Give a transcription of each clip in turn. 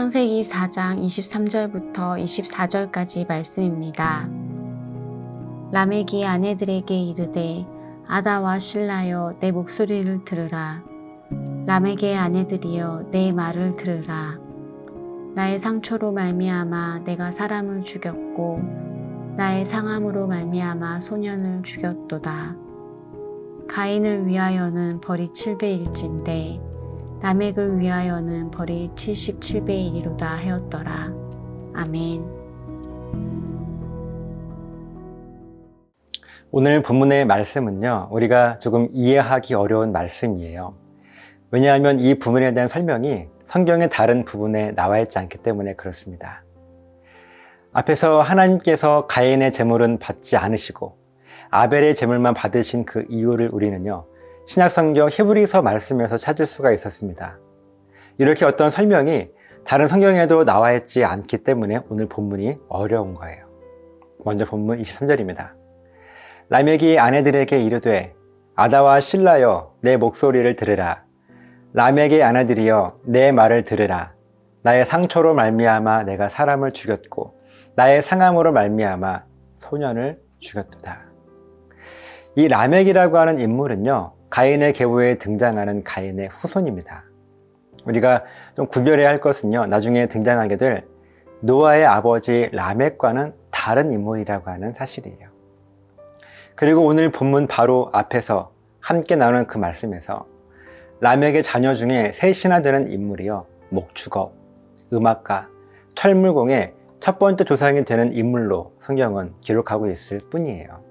창세기 4장 23절부터 24절까지 말씀입니다. 라멕이 아내들에게 이르되 아다와 실라여 내 목소리를 들으라. 라멕의 아내들이여 내 말을 들으라. 나의 상처로 말미암아 내가 사람을 죽였고 나의 상함으로 말미암아 소년을 죽였도다. 가인을 위하여는 벌이 7배일진데 라멕을 위하여는 벌이 77배이리로다 하였더라. 아멘. 오늘 본문의 말씀은요, 우리가 조금 이해하기 어려운 말씀이에요. 왜냐하면 이 부분에 대한 설명이 성경의 다른 부분에 나와 있지 않기 때문에 그렇습니다. 앞에서 하나님께서 가인의 제물은 받지 않으시고 아벨의 제물만 받으신 그 이유를 우리는요, 신약성경 히브리서 말씀에서 찾을 수가 있었습니다. 이렇게 어떤 설명이 다른 성경에도 나와 있지 않기 때문에 오늘 본문이 어려운 거예요. 먼저 본문 23절입니다. 라멕이 아내들에게 이르되 아다와 실라여 내 목소리를 들으라. 라멕의 아내들이여 내 말을 들으라. 나의 상처로 말미암아 내가 사람을 죽였고 나의 상함으로 말미암아 소년을 죽였도다. 이 라멕이라고 하는 인물은요, 가인의 계보에 등장하는 가인의 후손입니다. 우리가 좀 구별해야 할 것은요, 나중에 등장하게 될 노아의 아버지 라멕과는 다른 인물이라고 하는 사실이에요. 그리고 오늘 본문 바로 앞에서 함께 나누는 그 말씀에서 라멕의 자녀 중에 셋이나 되는 인물이요, 목축업, 음악가, 철물공의 첫 번째 조상이 되는 인물로 성경은 기록하고 있을 뿐이에요.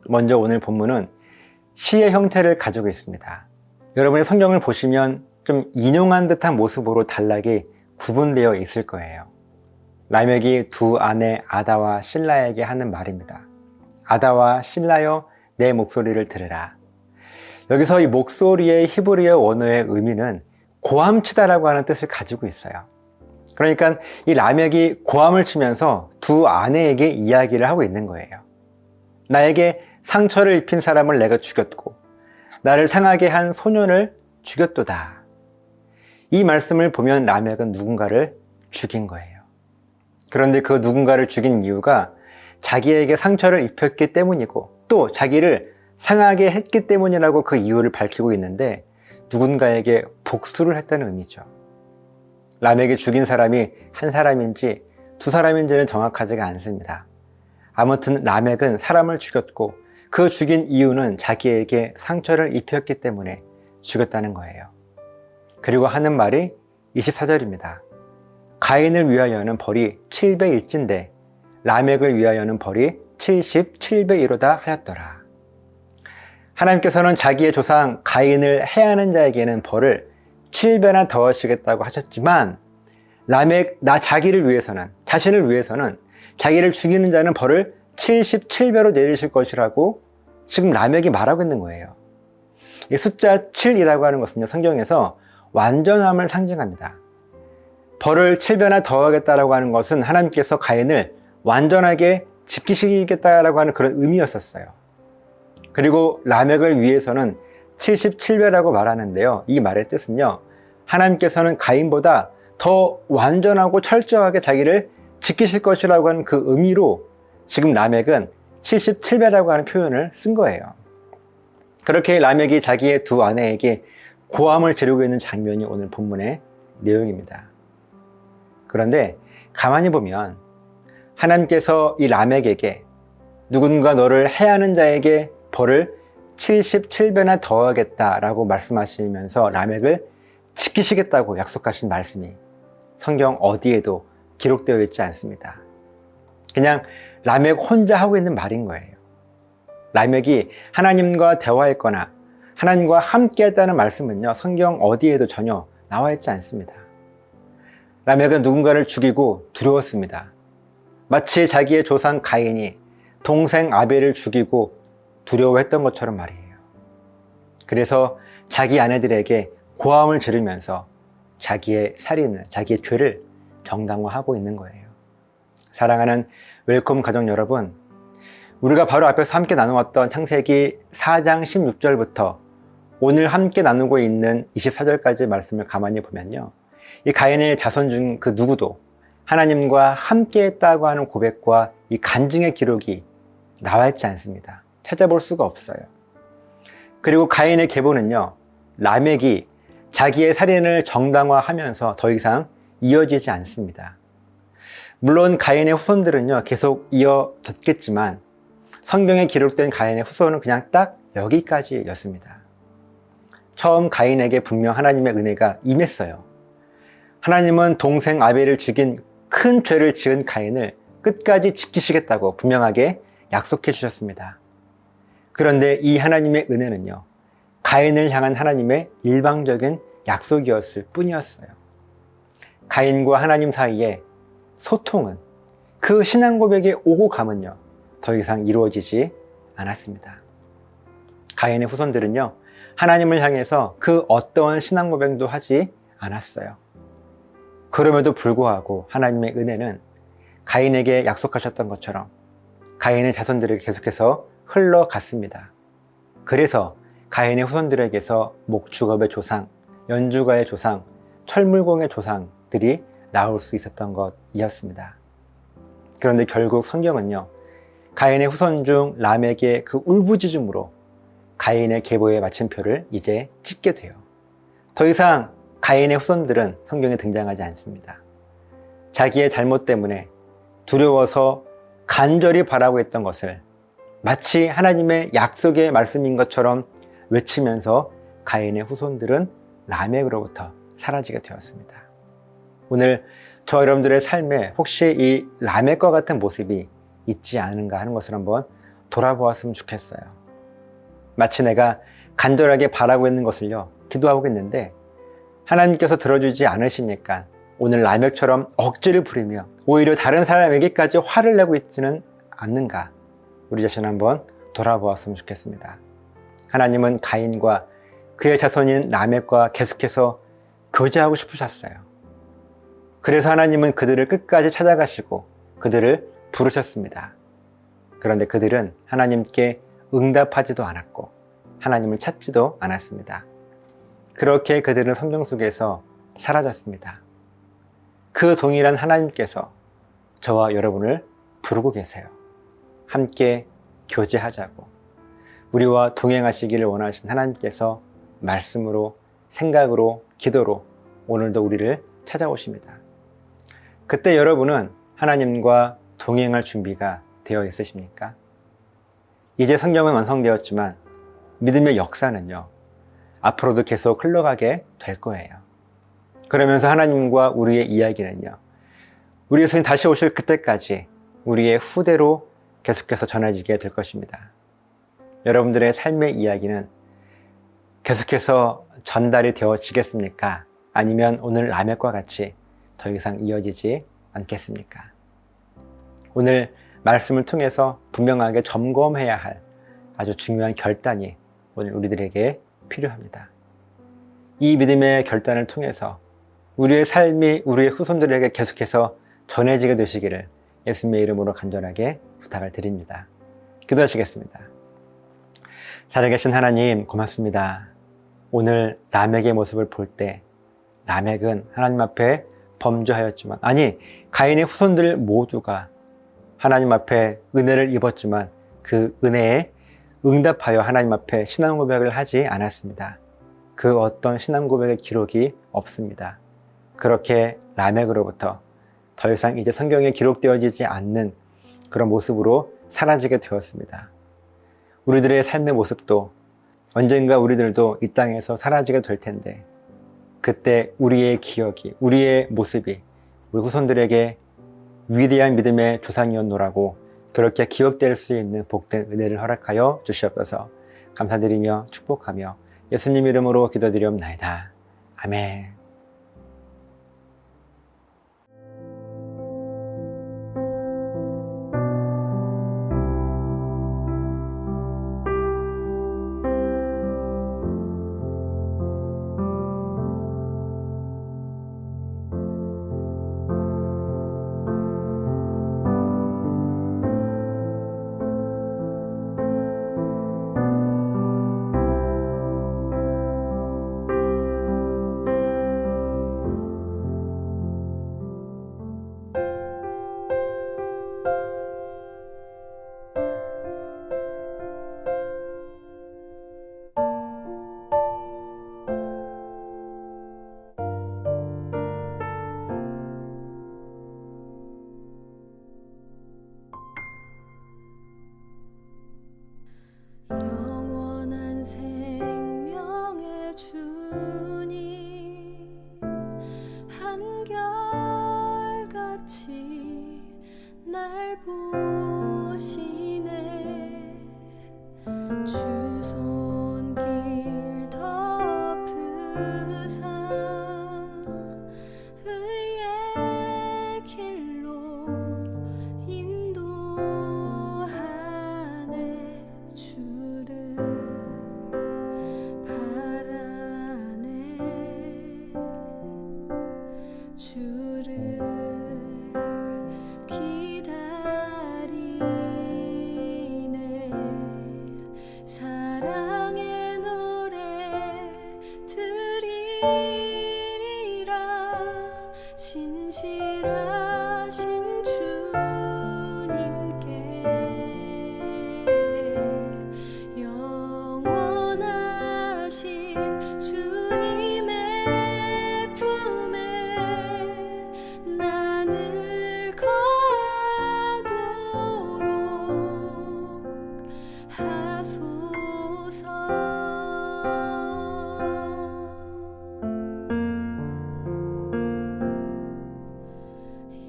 먼저 오늘 본문은 시의 형태를 가지고 있습니다. 여러분이 성경을 보시면 좀 인용한 듯한 모습으로 단락이 구분되어 있을 거예요. 라멕이 두 아내 아다와 실라에게 하는 말입니다. 아다와 실라여 내 목소리를 들으라. 여기서 이 목소리의 히브리어 원어의 의미는 고함치다라고 하는 뜻을 가지고 있어요. 그러니까 이 라멕이 고함을 치면서 두 아내에게 이야기를 하고 있는 거예요. 나에게 상처를 입힌 사람을 내가 죽였고 나를 상하게 한 소년을 죽였도다. 이 말씀을 보면 라멕은 누군가를 죽인 거예요. 그런데 그 누군가를 죽인 이유가 자기에게 상처를 입혔기 때문이고 또 자기를 상하게 했기 때문이라고 그 이유를 밝히고 있는데 누군가에게 복수를 했다는 의미죠. 라멕이 죽인 사람이 한 사람인지 두 사람인지는 정확하지가 않습니다. 아무튼 라멕은 사람을 죽였고 그 죽인 이유는 자기에게 상처를 입혔기 때문에 죽였다는 거예요. 그리고 하는 말이 24절입니다. 가인을 위하여는 벌이 7배일진데 라멕을 위하여는 벌이 77배이로다 하였더라. 하나님께서는 자기의 조상 가인을 해하는 자에게는 벌을 7배나 더하시겠다고 하셨지만 라멕 자기를 위해서는, 자신을 위해서는 자기를 죽이는 자는 벌을 77배로 내리실 것이라고 지금 라멕이 말하고 있는 거예요. 이 숫자 7이라고 하는 것은요, 성경에서 완전함을 상징합니다. 벌을 7배나 더하겠다라고 하는 것은 하나님께서 가인을 완전하게 지키시겠다라고 하는 그런 의미였었어요. 그리고 라멕을 위해서는 77배라고 말하는데요, 이 말의 뜻은요, 하나님께서는 가인보다 더 완전하고 철저하게 자기를 지키실 것이라고 하는 그 의미로 지금 라멕은 77배라고 하는 표현을 쓴 거예요. 그렇게 라멕이 자기의 두 아내에게 고함을 지르고 있는 장면이 오늘 본문의 내용입니다. 그런데 가만히 보면 하나님께서 이 라멕에게 누군가 너를 해하는 자에게 벌을 77배나 더하겠다라고 말씀하시면서 라멕을 지키시겠다고 약속하신 말씀이 성경 어디에도 기록되어 있지 않습니다. 그냥 라멕 혼자 하고 있는 말인 거예요. 라멕이 하나님과 대화했거나 하나님과 함께 했다는 말씀은요, 성경 어디에도 전혀 나와 있지 않습니다. 라멕은 누군가를 죽이고 두려웠습니다. 마치 자기의 조상 가인이 동생 아벨을 죽이고 두려워했던 것처럼 말이에요. 그래서 자기 아내들에게 고함을 지르면서 자기의 살인을, 자기의 죄를 정당화하고 있는 거예요. 사랑하는 웰컴 가족 여러분, 우리가 바로 앞에서 함께 나누었던 창세기 4장 16절부터 오늘 함께 나누고 있는 24절까지 말씀을 가만히 보면요, 이 가인의 자손 중 그 누구도 하나님과 함께 했다고 하는 고백과 이 간증의 기록이 나와 있지 않습니다. 찾아볼 수가 없어요. 그리고 가인의 계보는요, 라멕이 자기의 살인을 정당화하면서 더 이상 이어지지 않습니다. 물론 가인의 후손들은요, 계속 이어졌겠지만 성경에 기록된 가인의 후손은 그냥 딱 여기까지였습니다. 처음 가인에게 분명 하나님의 은혜가 임했어요. 하나님은 동생 아벨을 죽인 큰 죄를 지은 가인을 끝까지 지키시겠다고 분명하게 약속해 주셨습니다. 그런데 이 하나님의 은혜는요, 가인을 향한 하나님의 일방적인 약속이었을 뿐이었어요. 가인과 하나님 사이에 소통은, 그 신앙 고백의 오고 감은요, 더 이상 이루어지지 않았습니다. 가인의 후손들은요, 하나님을 향해서 그 어떠한 신앙 고백도 하지 않았어요. 그럼에도 불구하고 하나님의 은혜는 가인에게 약속하셨던 것처럼 가인의 자손들에게 계속해서 흘러갔습니다. 그래서 가인의 후손들에게서 목축업의 조상, 연주가의 조상, 철물공의 조상들이 나올 수 있었던 것이었습니다. 그런데 결국 성경은요, 가인의 후손 중 라멕의 그 울부짖음으로 가인의 계보의 마침표를 이제 찍게 돼요. 더 이상 가인의 후손들은 성경에 등장하지 않습니다. 자기의 잘못 때문에 두려워서 간절히 바라고 했던 것을 마치 하나님의 약속의 말씀인 것처럼 외치면서 가인의 후손들은 라멕으로부터 사라지게 되었습니다. 오늘 저 여러분들의 삶에 혹시 이 라멕과 같은 모습이 있지 않은가 하는 것을 한번 돌아보았으면 좋겠어요. 마치 내가 간절하게 바라고 있는 것을요, 기도하고 있는데 하나님께서 들어주지 않으시니까 오늘 라멕처럼 억지를 부리며 오히려 다른 사람에게까지 화를 내고 있지는 않는가, 우리 자신 한번 돌아보았으면 좋겠습니다. 하나님은 가인과 그의 자손인 라멕과 계속해서 교제하고 싶으셨어요. 그래서 하나님은 그들을 끝까지 찾아가시고 그들을 부르셨습니다. 그런데 그들은 하나님께 응답하지도 않았고 하나님을 찾지도 않았습니다. 그렇게 그들은 성경 속에서 사라졌습니다. 그 동일한 하나님께서 저와 여러분을 부르고 계세요. 함께 교제하자고, 우리와 동행하시기를 원하신 하나님께서 말씀으로, 생각으로, 기도로 오늘도 우리를 찾아오십니다. 그때 여러분은 하나님과 동행할 준비가 되어 있으십니까? 이제 성경은 완성되었지만 믿음의 역사는요, 앞으로도 계속 흘러가게 될 거예요. 그러면서 하나님과 우리의 이야기는요, 우리 예수님 다시 오실 그때까지 우리의 후대로 계속해서 전해지게 될 것입니다. 여러분들의 삶의 이야기는 계속해서 전달이 되어지겠습니까? 아니면 오늘 라멕과 같이 더 이상 이어지지 않겠습니까? 오늘 말씀을 통해서 분명하게 점검해야 할 아주 중요한 결단이 오늘 우리들에게 필요합니다. 이 믿음의 결단을 통해서 우리의 삶이 우리의 후손들에게 계속해서 전해지게 되시기를 예수님의 이름으로 간절하게 부탁을 드립니다. 기도하시겠습니다. 살아계신 하나님, 고맙습니다. 오늘 라멕의 모습을 볼 때 라멕은 하나님 앞에 범죄하였지만, 아니, 가인의 후손들 모두가 하나님 앞에 은혜를 입었지만 그 은혜에 응답하여 하나님 앞에 신앙 고백을 하지 않았습니다. 그 어떤 신앙 고백의 기록이 없습니다. 그렇게 라멕으로부터 더 이상 이제 성경에 기록되어지지 않는 그런 모습으로 사라지게 되었습니다. 우리들의 삶의 모습도 언젠가 우리들도 이 땅에서 사라지게 될 텐데, 그때 우리의 기억이, 우리의 모습이 우리 후손들에게 위대한 믿음의 조상이었노라고 그렇게 기억될 수 있는 복된 은혜를 허락하여 주시옵소서. 감사드리며 축복하며 예수님 이름으로 기도드리옵나이다. 아멘. 날 보시네 주 손길 덮으사 의의 길로 인도하네 주를 바라네 주를 기다리네 사랑의 노래 드리리라 신실하신 주님께 영원하신 주님의 품에 나를 거하도록 하소서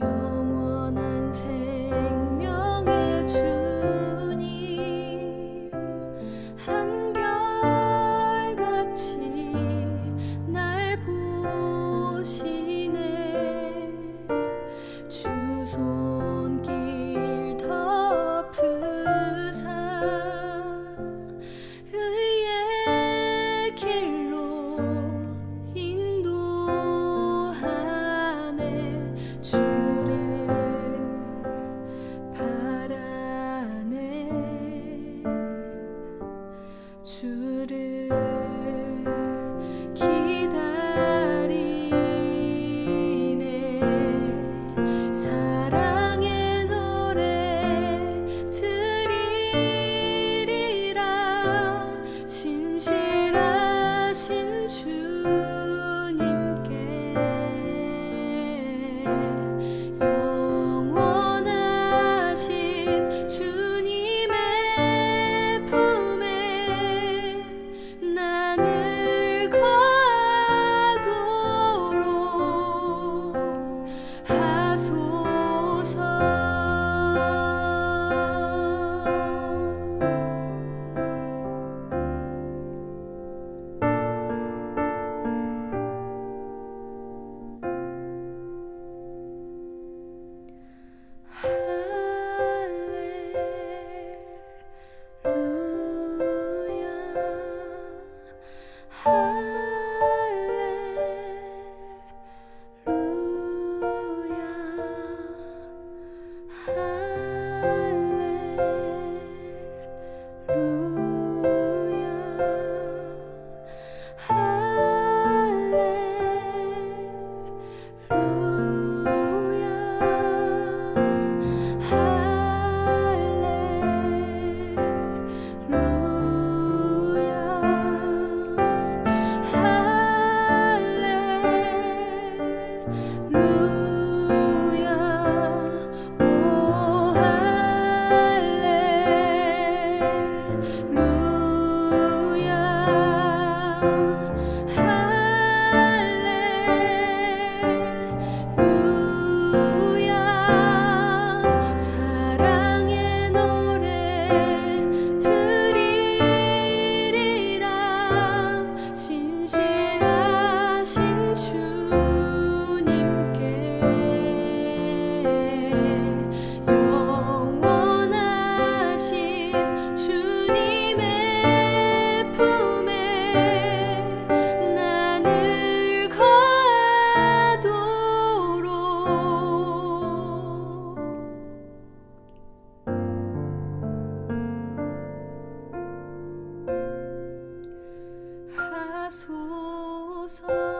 영원한 생명의 주님 한결같이 날 보시네 주 손길 덮으사 의의 길로 인도하네 주를 바라네 주를 기다리네 사랑의 노래 드리리라 신실하신 주님께 영원하신 주님의 품에 나를 거하도록 하소서 사랑의 노래 드리리라 신실하신 주님께 영원하신 주님의 품에 나를 거하도록 하소서